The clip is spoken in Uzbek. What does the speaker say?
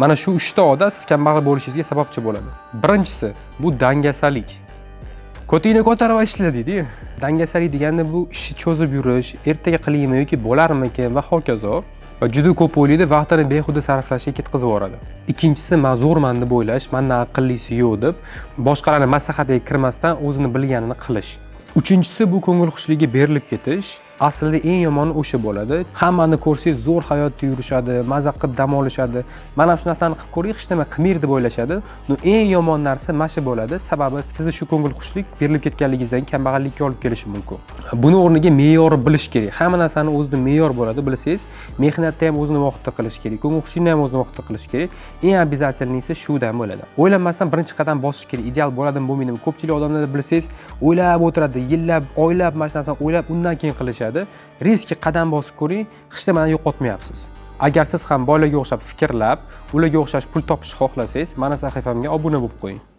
Mana shu 3 ta odat siz kambag'al bo'lishingizga sababchi bo'ladi. Birinchisi bu dangasalik. Ko'tingni ko'tarib ishla deydi-ku. Dangasalik deganda bu ishni cho'zib yurish, ertaga qilaymi yoki bo'larmikin va hokazo. Va juda ko'p o'ylaydi, vaqtini behuda sarflashga ketkazib yuboradi. Ikkinchisi, men zo'rman deb o'ylash, mendan aqllisi yo'q deb boshqalarning maslahatiga kirmasdan o'zini bilganini qilish. Uchinchisi bu ko'ngil xushligiga berilib ketish. Aslida eng yomoni o'sha bo'ladi. Hammani ko'rsangiz zo'r hayotda yurishadi, maza qilib dam olishadi. Mana shu narsani qilib ko'ring, hech nima qilmaydi deb o'ylashadi. Eng yomon narsa mana shu bo'ladi. Sababi sizni shu ko'ngil xushlik berilib ketganligingizdan kambag'allikka olib kelishi mumkin. Buni o'rniga me'yorni bilish kerak. Hamma narsani o'zida me'yor bo'ladi, bilsangiz, mehnatni ham o'zini vaqtida qilish kerak, ko'ngil xushlikni ham o'zini vaqtida qilish kerak. Eng обязательныйsi shudan bo'ladi. O'ylanmasdan birinchi qadam bosish kerak. Ideal bo'ladimi, bo'lmaydimi? Ko'pchilik odamlar bilsangiz, o'ylab o'tiradi, yillab, oylab mana shu narsani o'ylab, undan keyin qilishadi. Riski qadam bosib ko'ring, hech nimani yo'qotmayapsiz. Agar siz ham bolalarga o'xshab fikrlab, ularga o'xshash pul topishni xohlasangiz, mana sahifamga obuna bo'lib qo'ying.